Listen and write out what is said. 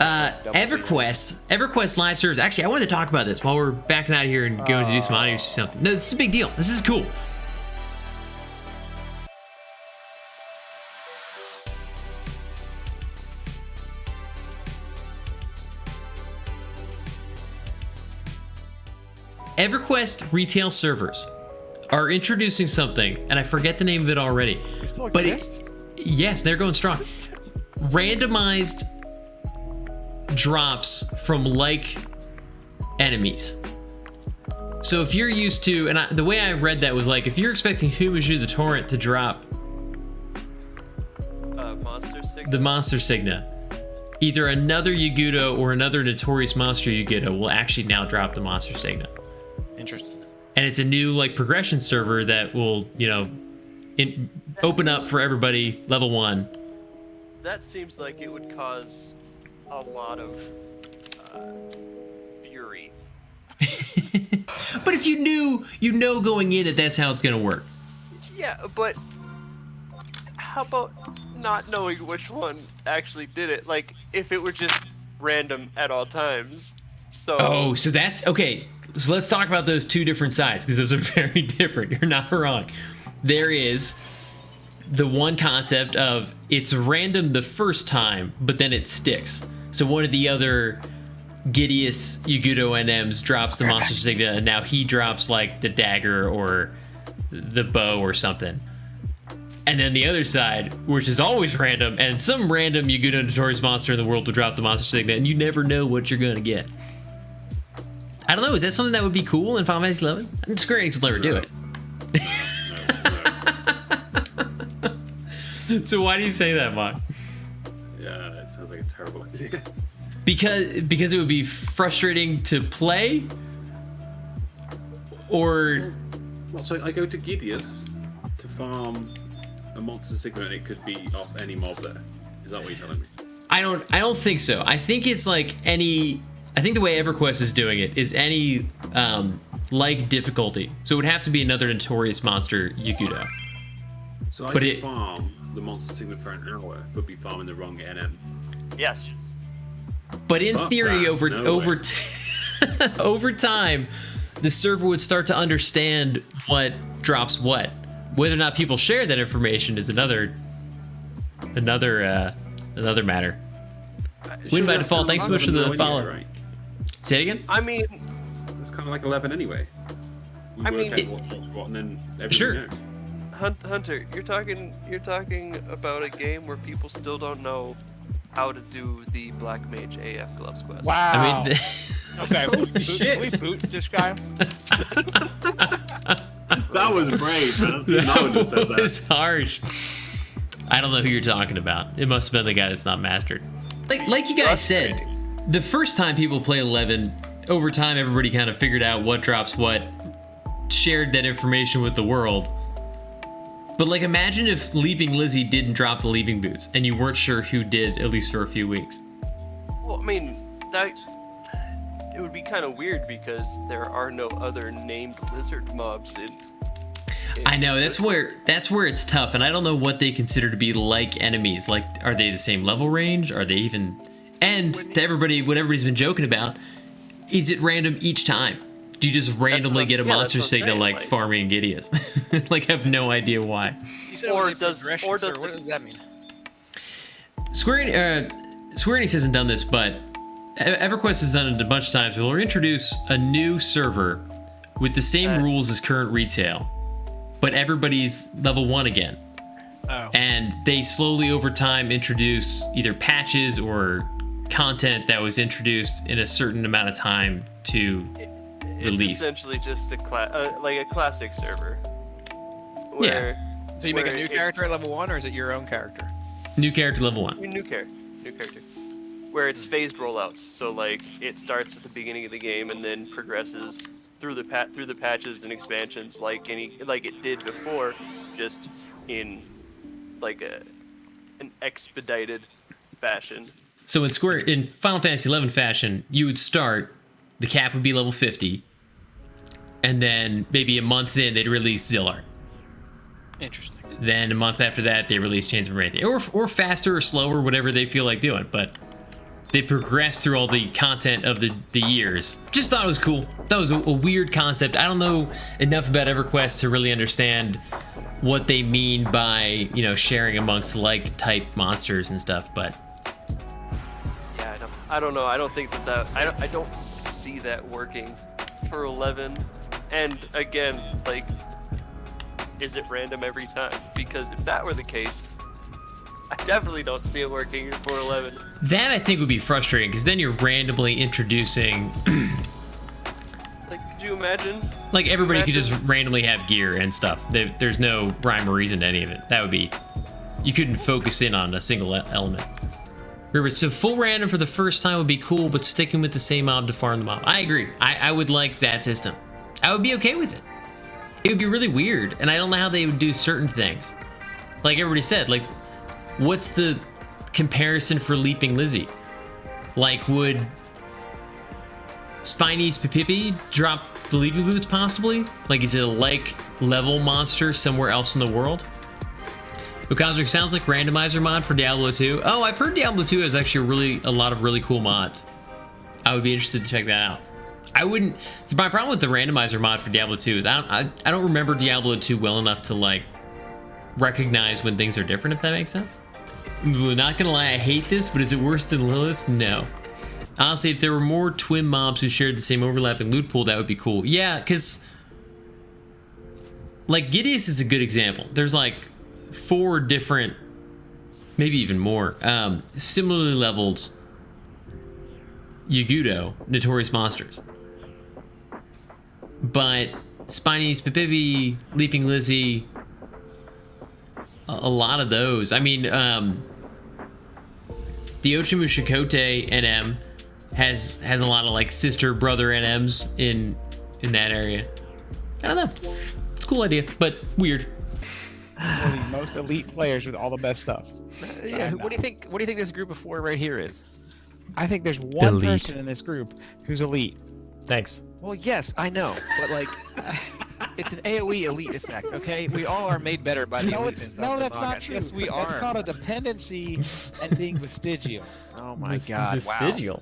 EverQuest live servers. Actually, I wanted to talk about this while we're backing out of here and going to do some audio or something. No, this is a big deal. This is cool. EverQuest retail servers are introducing something, and I forget the name of it already. They still exist? Yes, they're going strong. Randomized drops from like enemies. So if you're used to, and the way I read that was like, if you're expecting Humaju the Torrent to drop the Monster Signa, either another Yagudo or another Notorious Monster Yagudo will actually now drop the Monster Signa. Interesting. And it's a new like progression server that will, you know, open up for everybody level 1. That seems like it would cause a lot of fury. But if you knew, you know going in that that's how it's gonna work. Yeah, but how about not knowing which one actually did it? Like, if it were just random at all times. So. Oh, so that's okay. So let's talk about those two different sides, because those are very different. You're not wrong. There is the one concept of it's random the first time, but then it sticks. So one of the other Gideus Yagudo NMs drops the Monster Signa, and now he drops like the dagger or the bow or something. And then the other side, which is always random, and some random Yagudo Notorious Monster in the world will drop the Monster Signa, and you never know what you're gonna get. I don't know, is that something that would be cool in Final Fantasy XI? I mean, Square Enix will never do it. So why do you say that, Mark? Yeah, it sounds like a terrible idea. Because it would be frustrating to play? Or... Well, so I go to Gideus to farm a Monster Sigma and it could be off any mob there. Is that what you're telling me? I don't think so. I think it's like I think the way EverQuest is doing it is any like difficulty. So it would have to be another Notorious Monster Yagudo. So I could farm the Monster Sigma for an hour, but be farming the wrong NM. Yes. But in theory, over time, the server would start to understand what drops what. Whether or not people share that information is another matter. Win by default. Thanks so much for the follow. Right? Say it again. I mean, it's kind of like 11 anyway. I mean, what drops what, and then everything sure. knows. Hunter, you're talking about a game where people still don't know how to do the Black Mage AF Gloves quest. Wow. I mean, okay, can we boot this guy? That was brave, man. That was harsh. I don't know who you're talking about. It must have been the guy that's not mastered. Like you guys said, the first time people play 11, over time everybody kind of figured out what drops what, shared that information with the world. But like, imagine if Leaping Lizzie didn't drop the Leaping Boots, and you weren't sure who did, at least for a few weeks. Well, I mean, it would be kind of weird because there are no other named lizard mobs in I know, that's where it's tough, and I don't know what they consider to be like enemies. Like, are they the same level range? Are they even... And to everybody, what everybody's been joking about, is it random each time? Do you just randomly get a Monster Signa like farming Gideus? Like, I have no idea why. You said what does that mean? Square Enix hasn't done this, but EverQuest has done it a bunch of times. We'll introduce a new server with the same rules as current retail, but everybody's level 1 again. Oh. And they slowly over time introduce either patches or content that was introduced in a certain amount of time to release. It's essentially just like a classic server. Where, So you make a new character at level 1, or is it your own character? New character level 1. New character. Where it's phased rollouts. So like it starts at the beginning of the game and then progresses through the patches and expansions like it did before, just in like an expedited fashion. So in Final Fantasy XI fashion, you would start, the cap would be level 50, and then maybe a month in they'd release Zillard. Interesting. Then a month after that they release Chains of Wraithia, or faster or slower, whatever they feel like doing. But they progress through all the content of the years. Just thought it was cool. That was a weird concept. I don't know enough about EverQuest to really understand what they mean by, you know, sharing amongst like type monsters and stuff, but Yeah, I don't know. I don't think that I don't see that working for 11. And again, like, is it random every time? Because if that were the case, I definitely don't see it working for 11. that I think would be frustrating because then you're randomly introducing Like, could you imagine? like everybody could just randomly have gear and stuff. There's no rhyme or reason to any of it. That would be, you couldn't focus in on a single element. Remember, so full random for the first time would be cool, but sticking with the same mob to farm the mob. I agree. I would like that system. I would be okay with it. It would be really weird, and I don't know how they would do certain things. Like everybody said, like, what's the comparison for Leaping Lizzie? Like, would Spiney's Pippi drop the Leaping Boots possibly? Like, is it a like level monster somewhere else in the world? Okazu sounds like randomizer mod for Diablo 2. Oh, I've heard Diablo 2 has actually a lot of really cool mods. I would be interested to check that out. I wouldn't. So my problem with the randomizer mod for Diablo 2 is I don't remember Diablo 2 well enough to like recognize when things are different, if that makes sense. Not gonna lie, I hate this, but is it worse than Lilith? No. Honestly, if there were more twin mobs who shared the same overlapping loot pool, that would be cool. Yeah, because like Gideus is a good example. There's like 4 different, maybe even more, similarly leveled Yagudo Notorious Monsters. But Spiney's Pippi, Leaping Lizzie, a lot of those. I mean, the Ochamu Shikote NM has a lot of like sister brother NMs in that area. I don't know. It's a cool idea, but weird. One of the most elite players with all the best stuff. Yeah, what do you think? What do you think this group of 4 right here is? I think there's one Elite. person in this group who's elite. Thanks. Well, yes, I know, but like, it's an AOE elite effect. Okay, we all are made better by the No, elite. it's no, that's not true. Yes, we That's are. called a dependency and being vestigial. Oh my god! Wow.